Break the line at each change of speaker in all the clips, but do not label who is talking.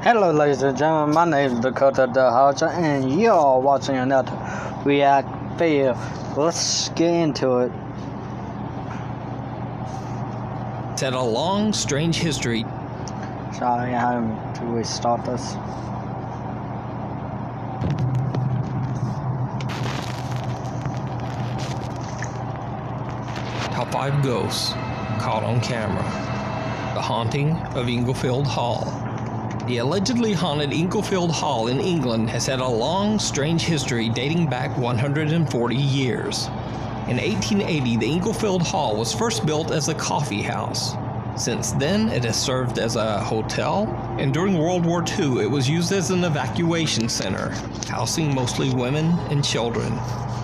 Hello ladies and gentlemen, my name is Dakota the Hodger and you're watching another React video. Let's get into it.
It's had a long, strange history.
Sorry, I have to restart this.
Top 5 ghosts caught on camera. The haunting of Inglefield Hall. The allegedly haunted Inglefield Hall in England has had a long, strange history dating back 140 years. In 1880, the Inglefield Hall was first built as a coffee house. Since then, it has served as a hotel, and during World War II, it was used as an evacuation center, housing mostly women and children.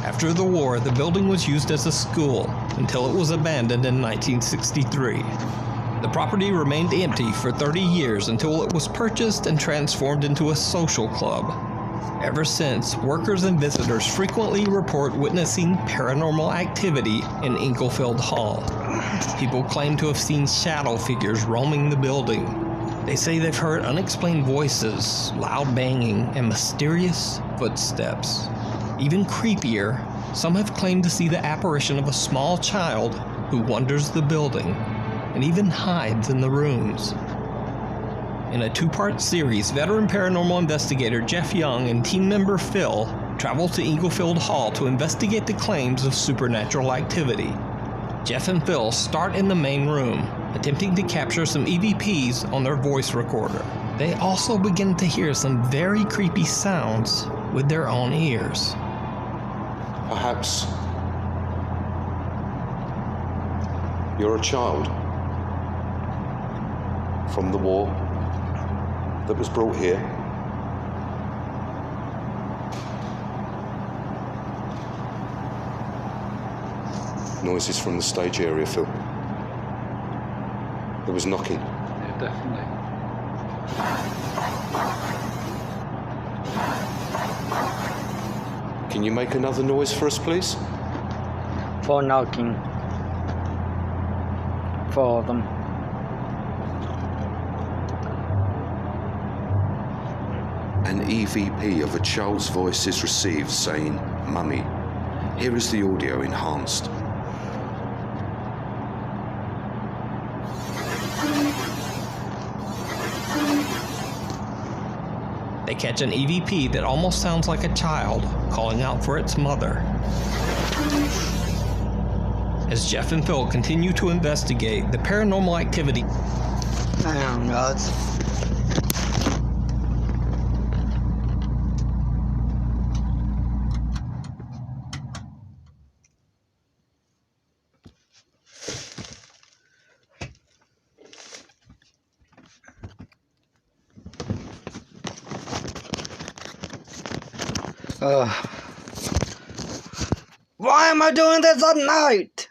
After the war, the building was used as a school until it was abandoned in 1963. The property remained empty for 30 years until it was purchased and transformed into a social club. Ever since, workers and visitors frequently report witnessing paranormal activity in Inglefield Hall. People claim to have seen shadow figures roaming the building. They say they've heard unexplained voices, loud banging, and mysterious footsteps. Even creepier, some have claimed to see the apparition of a small child who wanders the building and even hides in the rooms. In a two-part series, veteran paranormal investigator Jeff Young and team member Phil travel to Inglefield Hall to investigate the claims of supernatural activity. Jeff and Phil start in the main room, attempting to capture some EVPs on their voice recorder. They also begin to hear some very creepy sounds with their own ears.
Perhaps you're a child from the war that was brought here. Noises from the stage area, Phil. There was knocking.
Yeah, definitely.
Can you make another noise for us, please?
For knocking. For them.
An EVP of a child's voice is received saying, "Mummy." Here is the audio enhanced.
They catch an EVP that almost sounds like a child calling out for its mother. As Jeff and Phil continue to investigate the paranormal activity,
Damn, guys. Why am I doing this at night?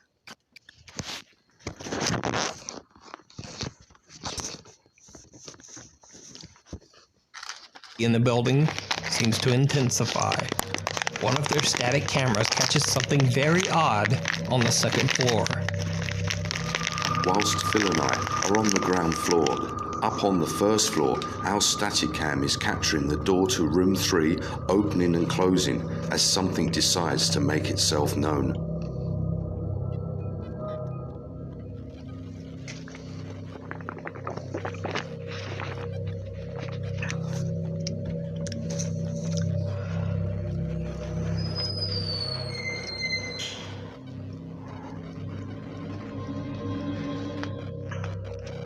in the building seems to intensify. One of their static cameras catches something very odd on the second floor.
Whilst Phil and I are on the ground floor, up on the first floor, our static cam is capturing the door to room 3 opening and closing as something decides to make itself known.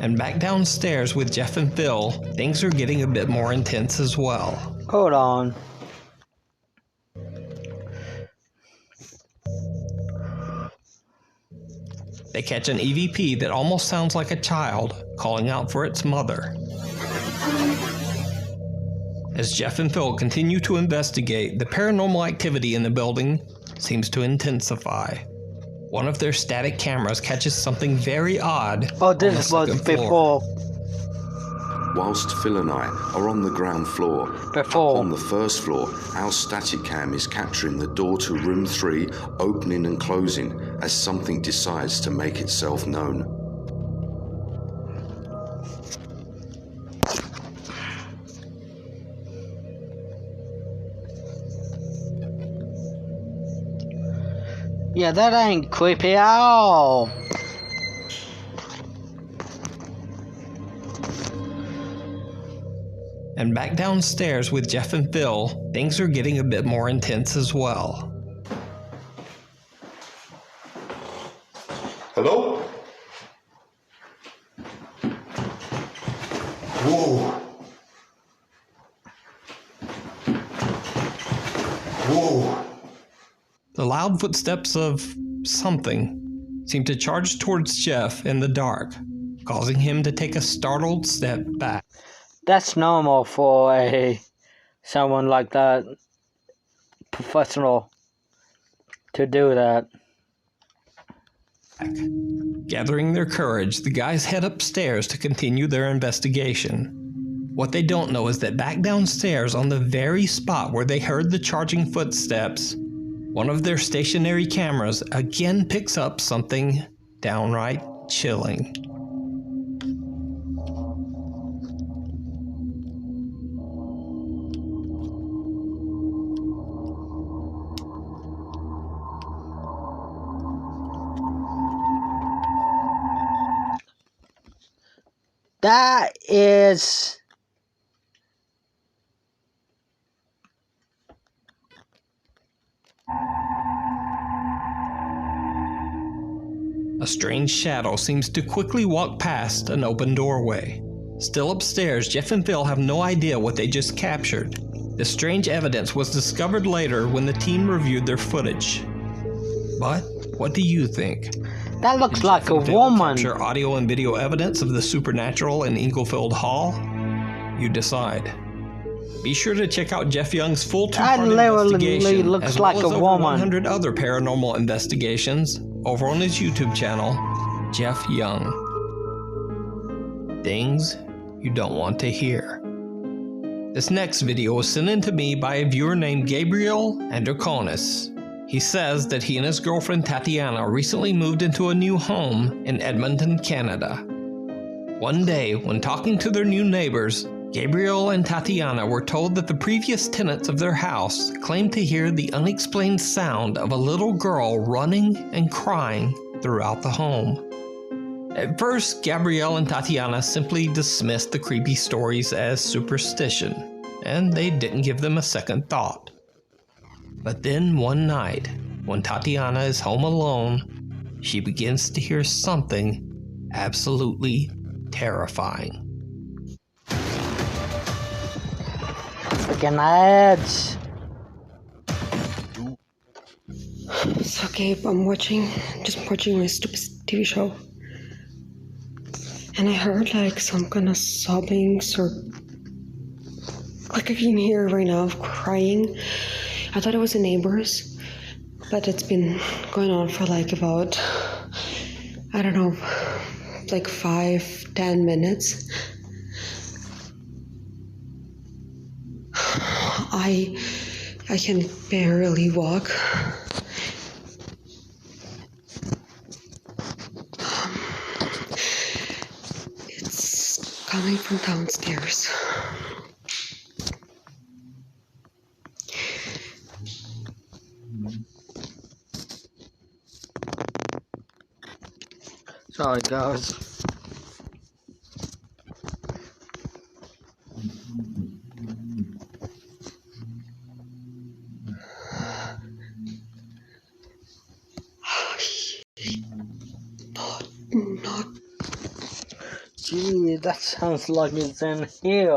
And back downstairs with Jeff and Phil, things are getting a bit more intense as well.
Hold on.
They catch an EVP that almost sounds like a child calling out for its mother. As Jeff and Phil continue to investigate, the paranormal activity in the building seems to intensify. One of their static cameras catches something very odd.
Oh, this was before.
Whilst Phil and I are on the ground floor, up on the first floor, our static cam is capturing the door to room 3 opening and closing as something decides to make itself known.
Yeah, that ain't creepy at all.
And back downstairs with Jeff and Phil, things are getting a bit more intense as well.
Hello? Whoa. Whoa.
The loud footsteps of something seem to charge towards Jeff in the dark, causing him to take a startled step back.
That's normal for someone like that, professional, to do that.
Gathering their courage, the guys head upstairs to continue their investigation. What they don't know is that back downstairs, on the very spot where they heard the charging footsteps, one of their stationary cameras again picks up something downright chilling.
That is...
A strange shadow seems to quickly walk past an open doorway. Still upstairs, Jeff and Phil have no idea what they just captured. The strange evidence was discovered later when the team reviewed their footage. But what do you think?
That looks like a woman.
Capture audio and video evidence of the supernatural in Inglefield Hall? You decide. Be sure to check out Jeff Young's full two-part investigation,
looks
as
like
well as
a
over
woman.
100 other paranormal investigations, over on his YouTube channel, Jeff Young. Things you don't want to hear. This next video was sent in to me by a viewer named Gabriel Androkonis. He says that he and his girlfriend Tatiana recently moved into a new home in Edmonton, Canada. One day, when talking to their new neighbors, Gabriel and Tatiana were told that the previous tenants of their house claimed to hear the unexplained sound of a little girl running and crying throughout the home. At first, Gabriel and Tatiana simply dismissed the creepy stories as superstition, and they didn't give them a second thought. But then one night, when Tatiana is home alone, she begins to hear something absolutely terrifying.
Freaking ads.
It's okay, I'm just watching my stupid TV show. And I heard like some kind of sobbing, or like I can hear right now of crying. I thought it was the neighbors, but it's been going on for like about, I don't know, like 5-10 minutes. I can barely walk. It's coming from downstairs.
Sorry, guys.
Not.
Gee, that sounds like it's in here.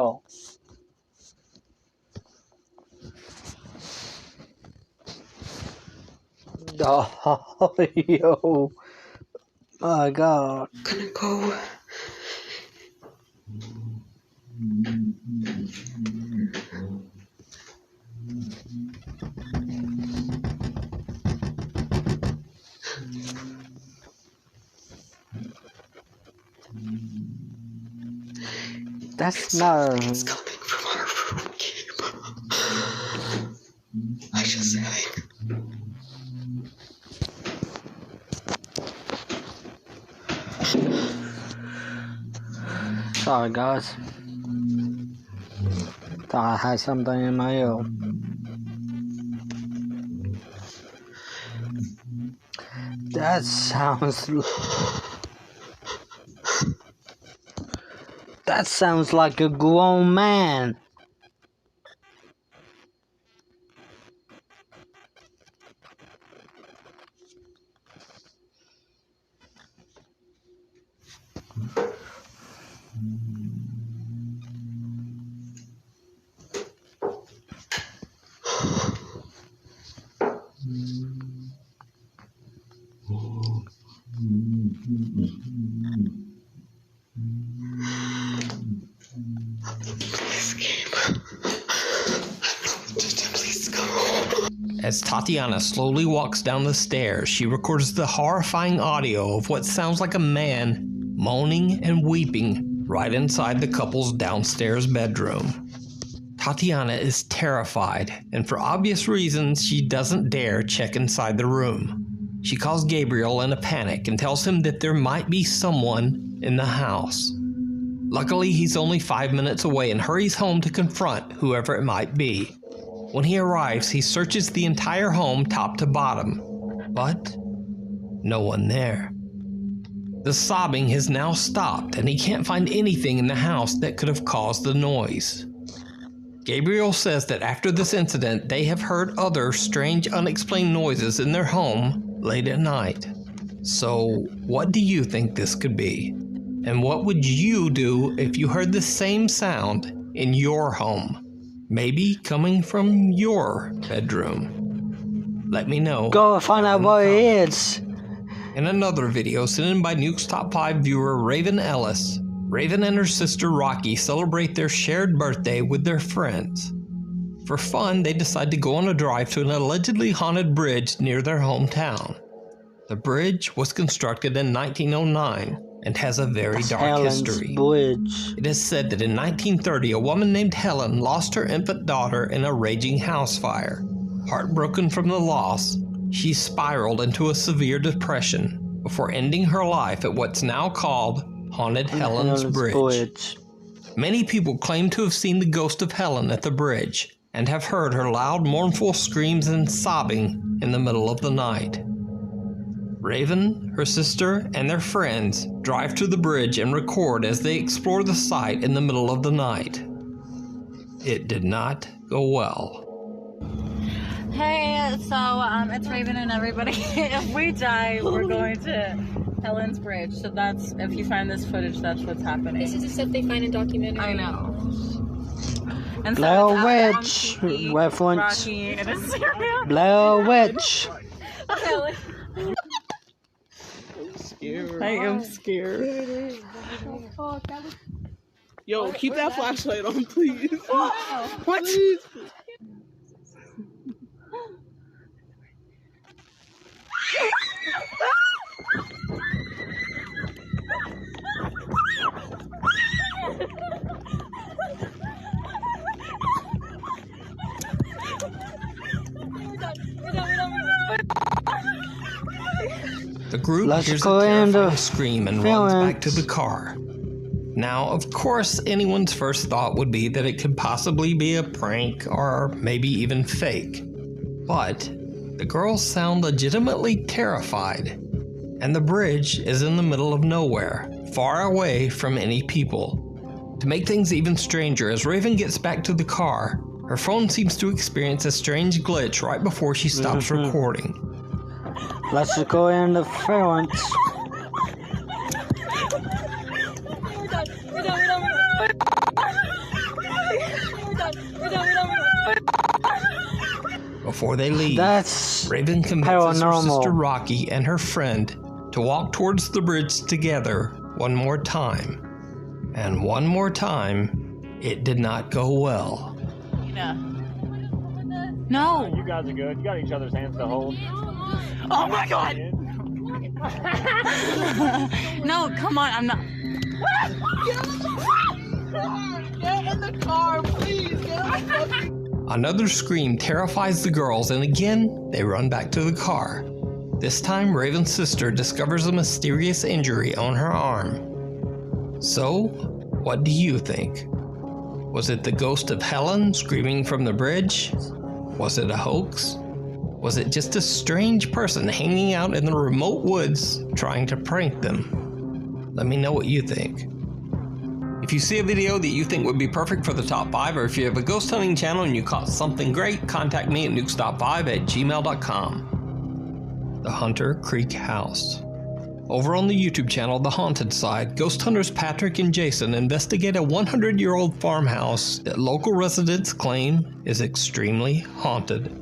Oh, yo. My God.
Gonna go.
That's not.
It's coming from our room, Gabe. I just think.
Sorry, guys. Thought I had something in my ear. That sounds like a grown man.
As Tatiana slowly walks down the stairs, she records the horrifying audio of what sounds like a man moaning and weeping right inside the couple's downstairs bedroom. Tatiana is terrified, and for obvious reasons, she doesn't dare check inside the room. She calls Gabriel in a panic and tells him that there might be someone in the house. Luckily, he's only 5 minutes away and hurries home to confront whoever it might be. When he arrives, he searches the entire home top to bottom, but no one there. The sobbing has now stopped, and he can't find anything in the house that could have caused the noise. Gabriel says that after this incident, they have heard other strange, unexplained noises in their home late at night. So, what do you think this could be? And what would you do if you heard the same sound in your home? Maybe coming from your bedroom. Let me know.
Go find out what it is.
In another video sent in by Nuke's Top 5 viewer Raven Ellis, Raven and her sister Rocky celebrate their shared birthday with their friends. For fun, they decide to go on a drive to an allegedly haunted bridge near their hometown. The bridge was constructed in 1909 and has a very dark history.
Bridge.
It is said that in 1930, a woman named Helen lost her infant daughter in a raging house fire. Heartbroken from the loss, she spiraled into a severe depression before ending her life at what's now called Haunted Helen's Bridge. Many people claim to have seen the ghost of Helen at the bridge and have heard her loud, mournful screams and sobbing in the middle of the night. Raven, her sister, and their friends drive to the bridge and record as they explore the site in the middle of the night. It did not go well.
Hey, so it's Raven and everybody. If we die, we're going to Helen's Bridge. So that's, if you find this footage, that's what's happening.
This is the stuff they find in documentaries.
I know. And
Blair
so
Witch reference.
Rocky and a serial.
Blair Witch.
Helen.
Scared.
I am scared.
Yo, keep that flashlight on, please. What?
The group hears a terrifying scream and runs back to the car. Now, of course, anyone's first thought would be that it could possibly be a prank or maybe even fake. But the girls sound legitimately terrified, and the bridge is in the middle of nowhere, far away from any people. To make things even stranger, as Raven gets back to the car, her phone seems to experience a strange glitch right before she stops recording.
Electrical interference.
Before they leave,
That's
Raven convinces her
paranormal.
sister Rocky and her friend to walk towards the bridge together one more time. And one more time, it did not go well.
No.
You guys are good. You got each other's hands to hold.
Oh my god. No, come on. I'm not.
Get in the car, please. Get in the car.
Another scream terrifies the girls, and again, they run back to the car. This time, Raven's sister discovers a mysterious injury on her arm. So, what do you think? Was it the ghost of Helen screaming from the bridge? Was it a hoax? Was it just a strange person hanging out in the remote woods trying to prank them? Let me know what you think. If you see a video that you think would be perfect for the top 5, or if you have a ghost hunting channel and you caught something great, contact me at nukestop5@gmail.com. The Hunter Creek House. Over on the YouTube channel, The Haunted Side, ghost hunters Patrick and Jason investigate a 100-year-old farmhouse that local residents claim is extremely haunted.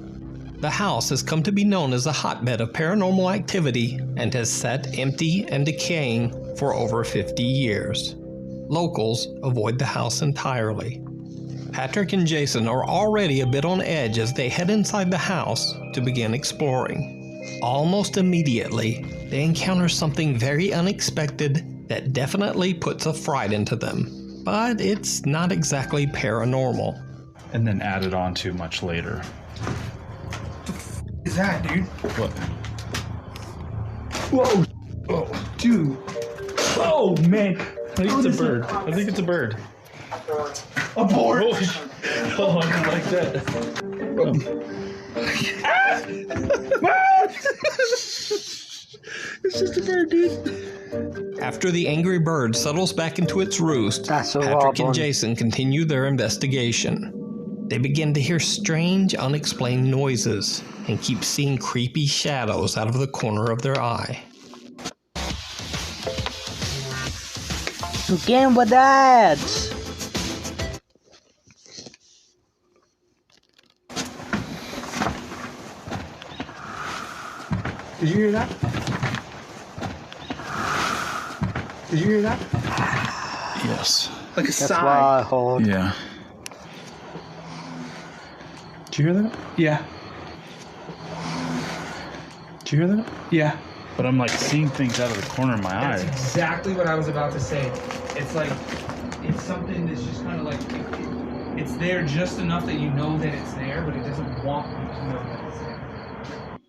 The house has come to be known as a hotbed of paranormal activity and has sat empty and decaying for over 50 years. Locals avoid the house entirely. Patrick and Jason are already a bit on edge as they head inside the house to begin exploring. Almost immediately, they encounter something very unexpected that definitely puts a fright into them. But it's not exactly paranormal.
And then added on to much later.
Is that, dude?
What?
Whoa! Oh, dude! Oh, man!
I think it's a bird. I think it's a bird.
A board!
Oh, I don't like that.
It's just a bird, dude.
After the angry bird settles back into its roost, Patrick and Jason continue their investigation. They begin to hear strange, unexplained noises and keep seeing creepy shadows out of the corner of their eye.
Again with that!
Did you hear that? Did you hear that?
Yes.
Like a
That's
sigh.
why I hold.
Yeah. Did you hear that?
Yeah.
Did you hear that?
Yeah.
But I'm like seeing things out of the corner of my
That's
eye.
exactly what I was about to say. It's like, it's something that's just kind of like, it's there just enough that you know that it's there, but it doesn't want you to know that it's there.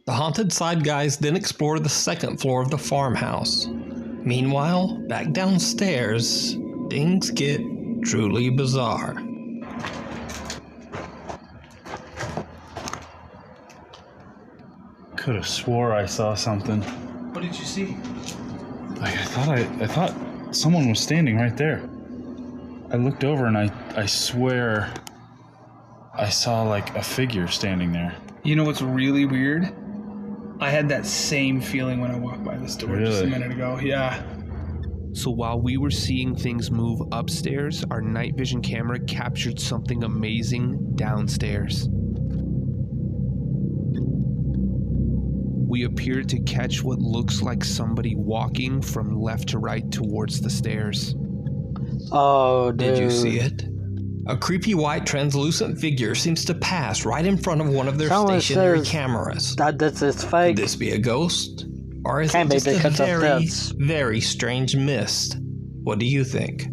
The Haunted Side guys then explore the second floor of the farmhouse. Meanwhile, back downstairs, things get truly bizarre.
Could have swore I saw something.
What did you see?
Like I thought someone was standing right there. I looked over and I swear I saw like a figure standing there.
You know what's really weird? I had that same feeling when I walked by this door just a minute ago. Yeah.
So while we were seeing things move upstairs, our night vision camera captured something amazing downstairs. We appeared to catch what looks like somebody walking from left to right towards the stairs.
Oh, dude.
Did you see it? A creepy white translucent figure seems to pass right in front of one of their stationary cameras.
This is fake.
Could this be a ghost? Or is
Can't
it just
be
a
because of
very,
this.
very strange mist? What do you think?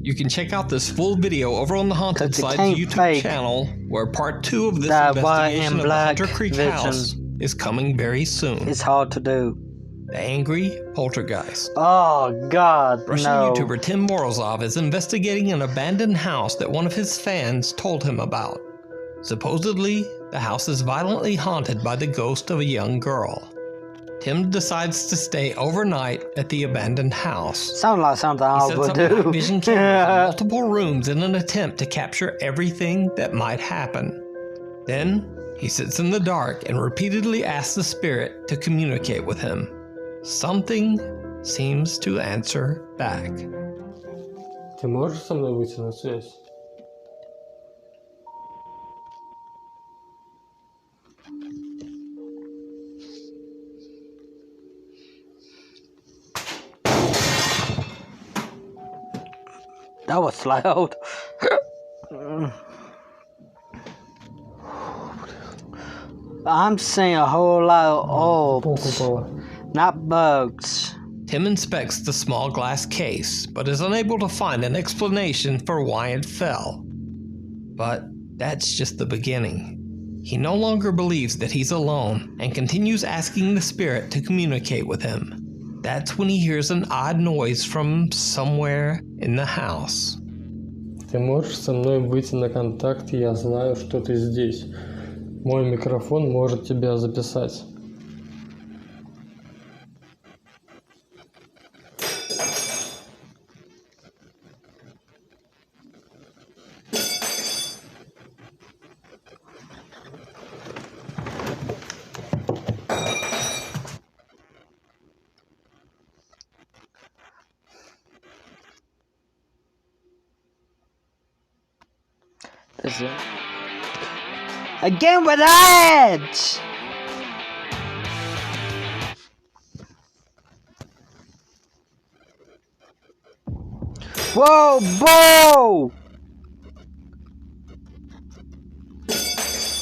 You can check out this full video over on the Haunted Side's YouTube channel, where part 2 of this investigation of the Hunter Creek House is coming very soon.
It's hard to do.
The Angry Poltergeist.
Oh, God,
Russian
no.
YouTuber Tim Morozov is investigating an abandoned house that one of his fans told him about. Supposedly, the house is violently haunted by the ghost of a young girl. Tim decides to stay overnight at the abandoned house.
Sounds like something I would do.
He sets up night vision cameras in multiple rooms in an attempt to capture everything that might happen. Then, he sits in the dark and repeatedly asks the spirit to communicate with him. Something seems to answer back.
Ты можешь со мной выйти на связь?
That was loud. I'm seeing a whole lot of orbs, not bugs.
Tim inspects the small glass case, but is unable to find an explanation for why it fell. But that's just the beginning. He no longer believes that he's alone and continues asking the spirit to communicate with him. That's when he hears an odd noise from somewhere in the house.
Ты можешь со мной выйти на контакт, я знаю, что ты здесь. Мой микрофон может тебя записать.
Is it? Again with ads! Whoa, bro!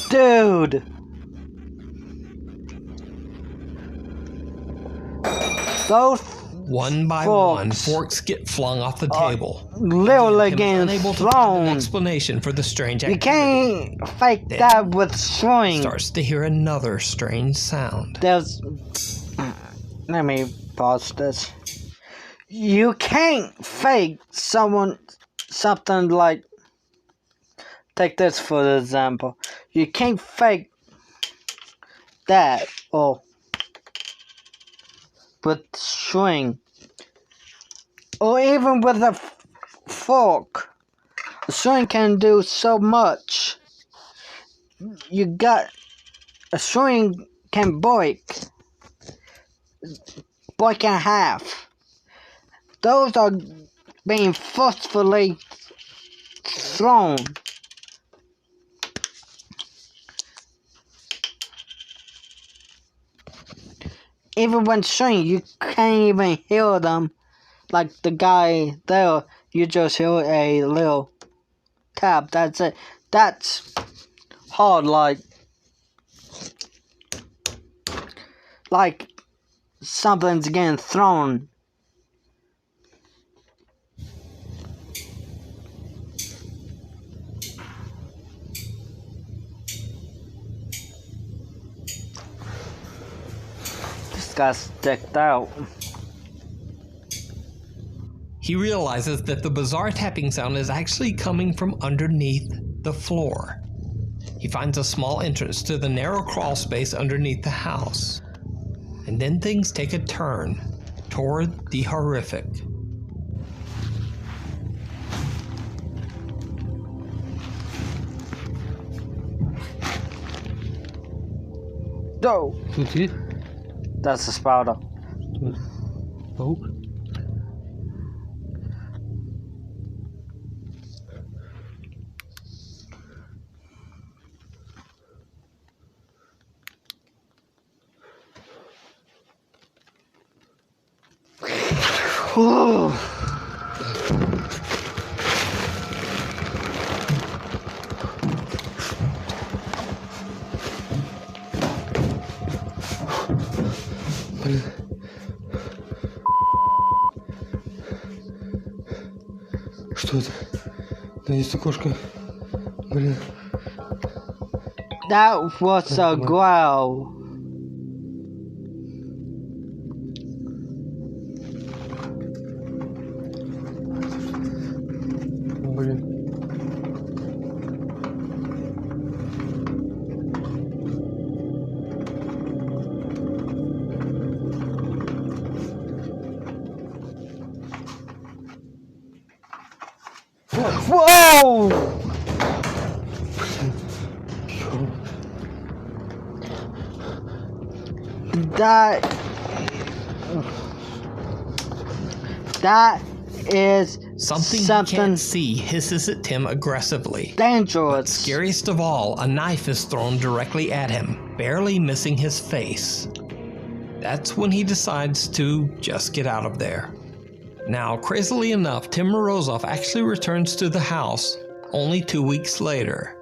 Dude! Those
one by one, forks get flung off the table.
Literally
Tim is
getting
unable to
thrown.
find an explanation for the strange activity.
You can't fake that with throwing.
Starts to hear another strange sound.
There's. Let me pause this. You can't fake something like. Take this for example. You can't fake that or with string or even with a fork. A string can do so much. You got a string can break in half. Those are being forcefully thrown. Even when string, you can't even hear them. Like the guy there, you just hear a little tap. That's it. That's hard. Like something's getting thrown. This guy's sticked out.
He realizes that the bizarre tapping sound is actually coming from underneath the floor. He finds a small entrance to the narrow crawl space underneath the house. And then things take a turn toward the horrific.
No!
Тут есть?
That's a spider.
Паук? Блин. Что это? Да есть окошко. Блин.
That was a growl.
Блин.
Whoa! That is
Something he can't see hisses at Tim aggressively.
Dangerous.
But scariest of all, a knife is thrown directly at him, barely missing his face. That's when he decides to just get out of there. Now, crazily enough, Tim Morozov actually returns to the house only 2 weeks later.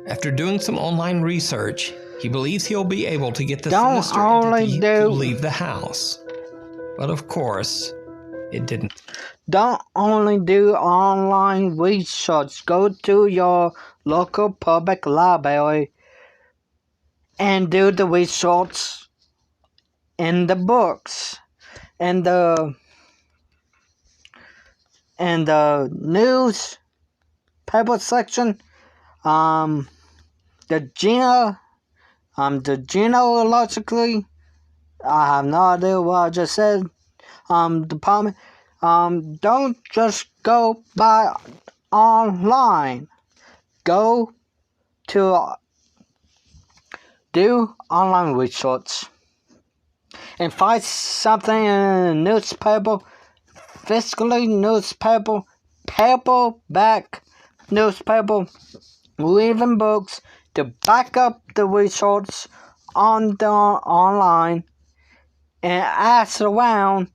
After doing some online research, he believes he'll be able to get the sinister entity to leave the house. But of course, it didn't.
Don't only do online research. Go to your local public library and do the research in the books and the news paper section. The Gina The genealogically, I have no idea what I just said. Department, don't just go by online. Go to do online research and find something in a newspaper, physically newspaper, paperback newspaper, or even books to back up the research on the online, and ask around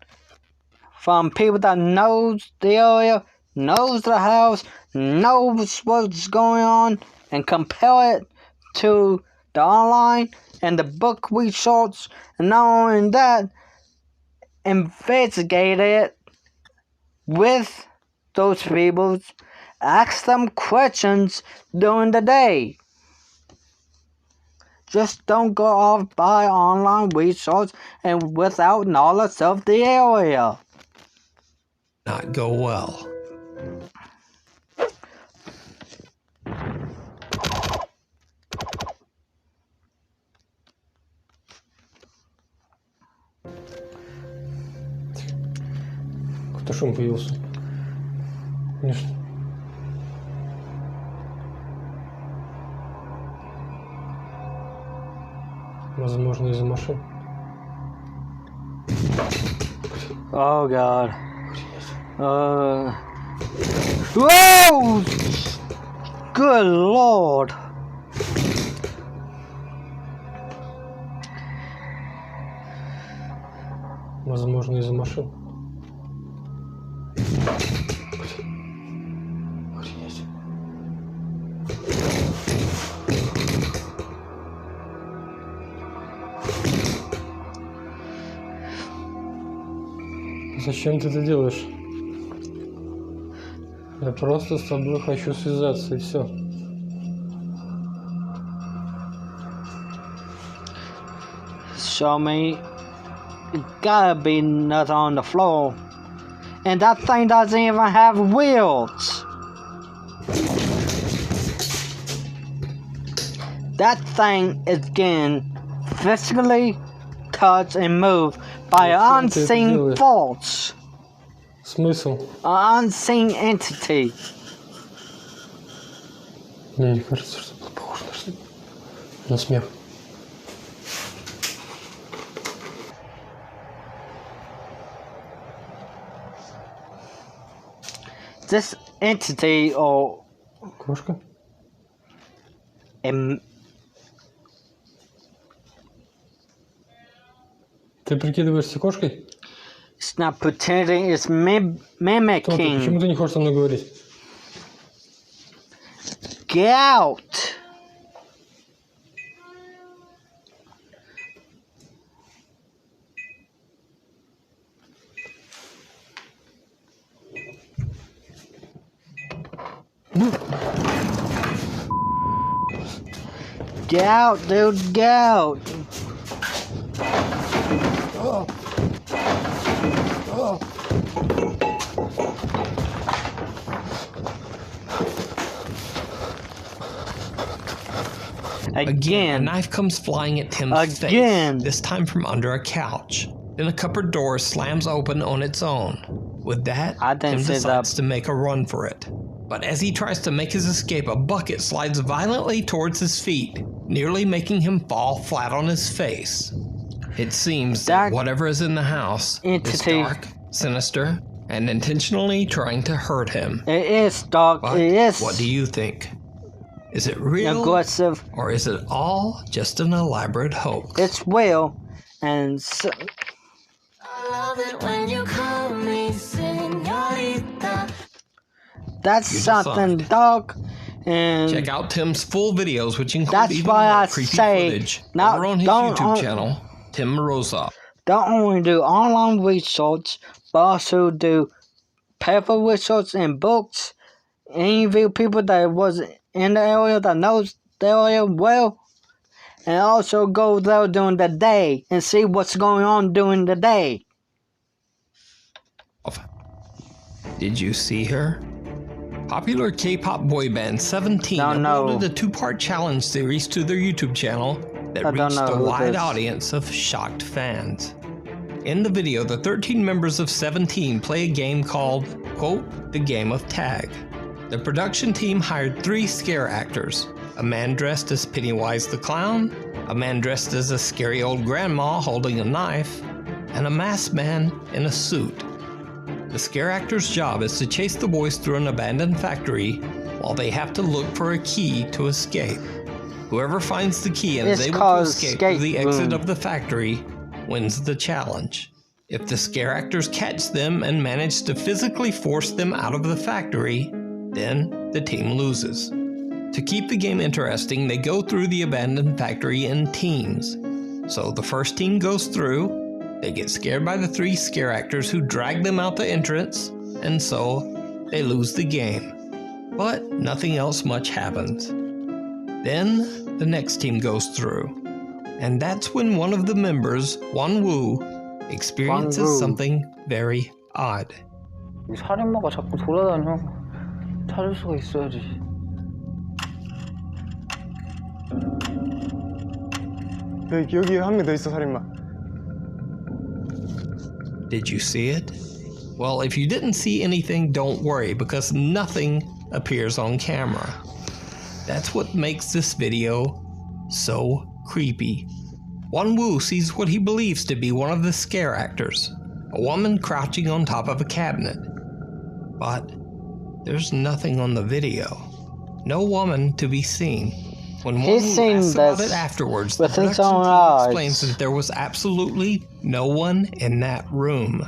from people that knows the area, knows the house, knows what's going on, and compare it to the online and the book research, and not only that, investigate it with those people, ask them questions during the day. Just don't go off by online research and without knowledge of the area.
Not go well.
Кто шум появился? Конечно. Возможно, из-за машин.
Oh God. Whoa! Good Lord.
Возможно, из-за машин. Охренеть. Зачем ты это делаешь? Я просто с тобой хочу связаться, и все.
Show me. It gotta be nothing on the floor. And that thing doesn't even have wheels. That thing is getting physically touched and moved by an unseen force.
Смысл?
An unseen entity.
Мне кажется, что это похоже на смех.
This entity or
Кошка? Ты прикидываешься кошкой?
It's not pretending, it's mimicking.
Кто ты? Почему ты не хочешь со мной говорить?
Get out! Get out, dude, get out!
Oh. Oh.
Again.
A knife comes flying at Tim's face, this time from under a couch. Then a cupboard door slams open on its own. With that, Tim decides to make a run for it. But as he tries to make his escape, a bucket slides violently towards his feet, nearly making him fall flat on his face. It seems that whatever is in the house is dark, sinister, and intentionally trying to hurt him.
It is dark.
But
it is.
What do you think? Is it real?
Aggressive.
Or is it all just an elaborate hoax?
It's real. And so
I love it when you call me señorita.
That's something dark. And
check out Tim's full videos, which include
that's
even
why
more
I
creepy
say,
footage
not,
over on his YouTube channel, Tim Morozov.
Don't only do online research, but also do paper research and books. Interview people that was in the area, that knows the area well. And also go there during the day and see what's going on during the day.
Did you see her? Popular K-pop boy band 17 uploaded a two-part challenge series to their YouTube channel that reached a wide audience of shocked fans. In the video, the 13 members of 17 play a game called, quote, the game of tag. The production team hired 3 scare actors, a man dressed as Pennywise the Clown, a man dressed as a scary old grandma holding a knife, and a masked man in a suit. The scare actor's job is to chase the boys through an abandoned factory while they have to look for a key to escape. Whoever finds the key and is able to escape through the exit of the factory wins the challenge. If the scare actors catch them and manage to physically force them out of the factory, then the team loses. To keep the game interesting, they go through the abandoned factory in teams. So the first team goes through, they get scared by the 3 scare actors who drag them out the entrance, and so they lose the game. But nothing else much happens. Then the next team goes through. And that's when one of the members, Won-woo, experiences something very odd.
살인마가 자꾸 돌아다녀. 찾을 수가 있어야지.
여기 한 명 더 있어, 살인마.
Did you see it? Well, if you didn't see anything, don't worry, because nothing appears on camera. That's what makes this video so creepy. Won-woo sees what he believes to be one of the scare actors, a woman crouching on top of a cabinet. But there's nothing on the video. No woman to be seen. When Won-woo asks about it afterwards, the production team explains that there was absolutely no one in that room.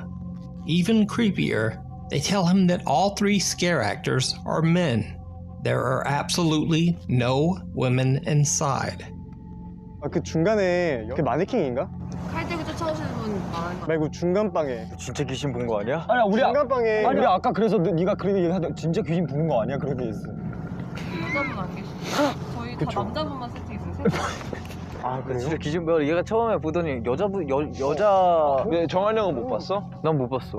Even creepier, they tell him that all 3 scare actors are men. There are absolutely no women inside.
그 중간에 그 마네킹인가?
칼들고 쫓아오시는 분 말하는
말고 중간 방에.
진짜 귀신 본 거 아니야?
아니야, 우리 중간 방에.
우리 아까 그래서 네가 그런 얘기 하다 진짜 귀신 보는 거 아니야? 그렇게 했어.
여자분 안 계시죠? 저희 다 남자분만 세팅했어요.
아 그래요? 진짜 귀신 뭐야? 얘가 처음에 보더니 여자.
네, 정한 형은 못 봤어?
난 못 봤어.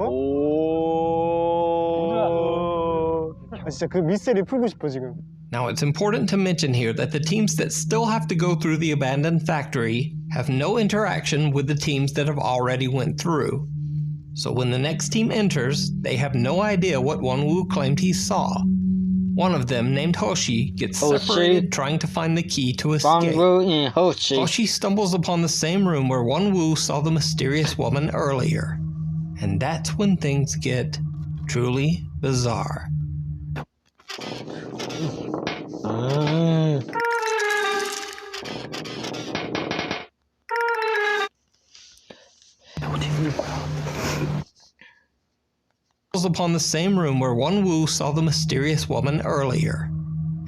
아 진짜 그 미스터리 풀고 싶어 지금.
Now it's important to mention here that the teams that still have to go through the abandoned factory have no interaction with the teams that have already went through. So when the next team enters, they have no idea what Won-woo claimed he saw. One of them, named Hoshi, gets separated trying to find the key to escape.
Won-woo and Hoshi.
Hoshi stumbles upon the same room where Won-woo saw the mysterious woman earlier. And that's when things get truly bizarre. Upon the same room where Won-woo saw the mysterious woman earlier.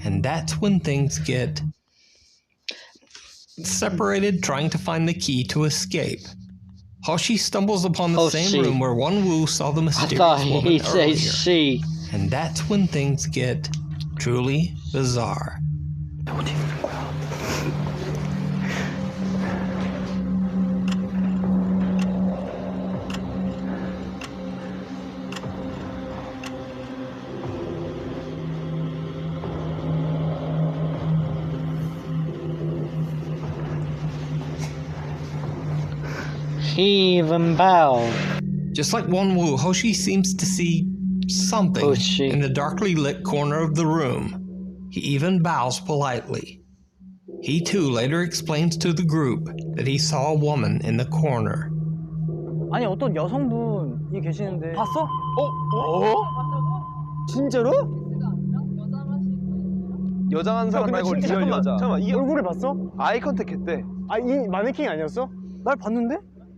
And that's when things get separated trying to find the key to escape. Hoshi stumbles upon the same room where Won-woo saw the mysterious woman earlier. And that's when things get truly bizarre.
He even bowed.
Just like Won-woo, Hoshi seems to see something in the darkly lit corner of the room. He even bows politely. He too later explains to the group that he saw a woman in the corner.
아니 어떤 여성분이 계시는데 봤어?
진짜로?
여장한 사람 말고 리얼 여자.
잠깐만, 이 얼굴을 봤어?
아이 컨택 했대.
아, 이 마네킹이 아니었어? 날 봤는데?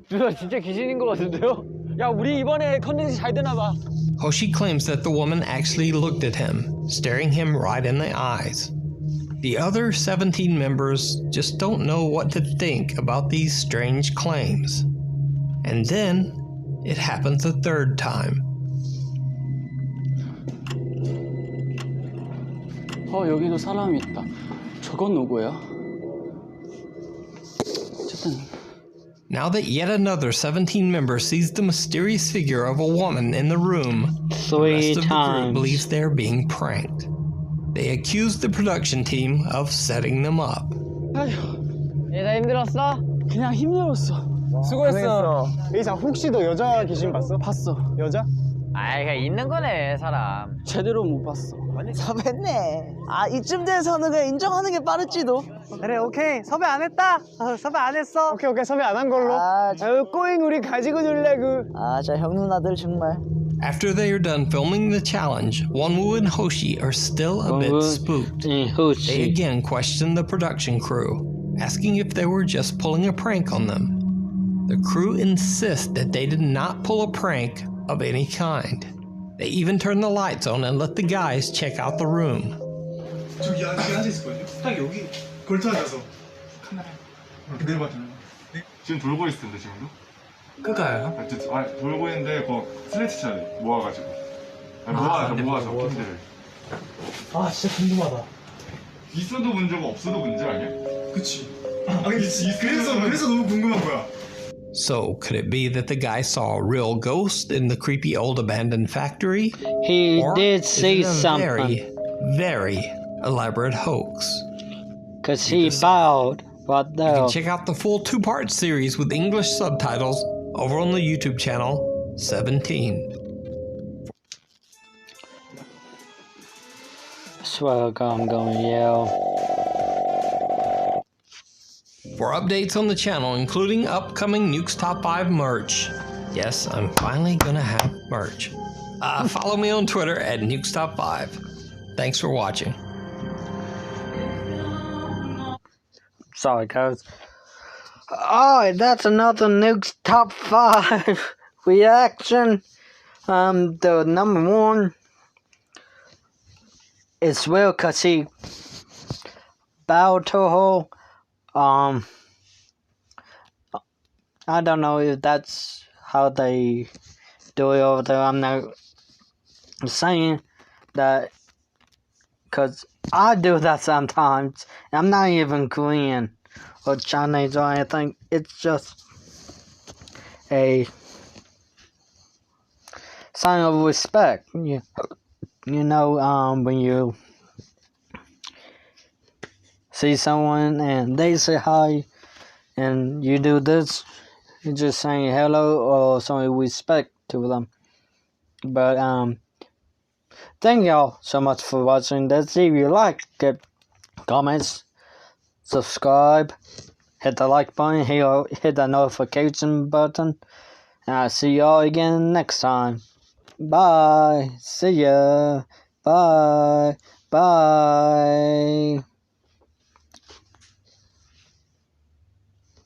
누나 진짜 귀신인 것 같은데요? 야 우리 이번에 컨텐츠 잘 되나 봐.
Hoshi claims that the woman actually looked at him, staring him right in the eyes. The other 17 members just don't know what to think about these strange claims. And then, it happens a third time.
여기도 사람이 있다. 저건 누구야?
Now that yet another 17 member sees the mysterious figure of a woman in the room, the rest of the group believes they're being pranked. They accuse the production team of setting them up.
예사 힘들었어?
그냥 힘들었어.
수고했어.
예사 혹시 너 여자 귀신 봤어?
봤어.
여자?
아이 그냥 있는 거네 사람.
제대로 못 봤어. 섭외했네. 아 이쯤 돼서는 그냥 인정하는 게 빠를지도.
그래 오케이 섭외 안 했다. 섭외 안 했어. 오케이 섭외 안 한 걸로. 꼬잉 우리 가지고 놀래고.
저 형 누나들 정말.
After they are done filming the challenge, Wonwoo and Hoshi are still a bit spooked. They again question the production crew, asking if they were just pulling a prank on them. The crew insist that they did not pull a prank of any kind. They even turn the lights on and let the guys check out the room.
저기 앉아있을거든요? 딱 여기 걸터 앉아서 카메라 이렇게 내려봤잖아요. 지금 돌고 있을 텐데 지금도?
그가요?
돌고 있는데 그거 슬래치 차례 모아가지고 모아서 핀들을.
아 진짜 궁금하다.
있어도 문제고 없어도 문제 아니야? 그치. 그래서 너무 궁금한 거야.
So, could it be that the guy saw a real ghost in the creepy old abandoned factory?
He
or
did
is
see
it a
something.
very, very elaborate hoax.
Because he bowed. What the
You
hell?
can check out the full 2-part series with English subtitles over on the YouTube channel 17.
I swear to God, I'm going to yell.
For updates on the channel, including upcoming Nukes Top 5 merch. Yes, I'm finally gonna have merch. Follow me on Twitter at Nukes Top 5. Thanks for watching.
Sorry, guys. Oh, that's another Nukes Top 5 reaction. The number one is Will, because he bowed to her. I don't know if that's how they do it over there. I'm not saying that, because I do that sometimes. I'm not even Korean or Chinese or anything. It's just a sign of respect. You know, when you see someone and they say hi and you do this, you're just saying hello or showing respect to them. But thank y'all so much for watching this. If you like it, comments, subscribe, hit the like button, hit the notification button, and I'll see y'all again next time. Bye. See ya. Bye. Bye.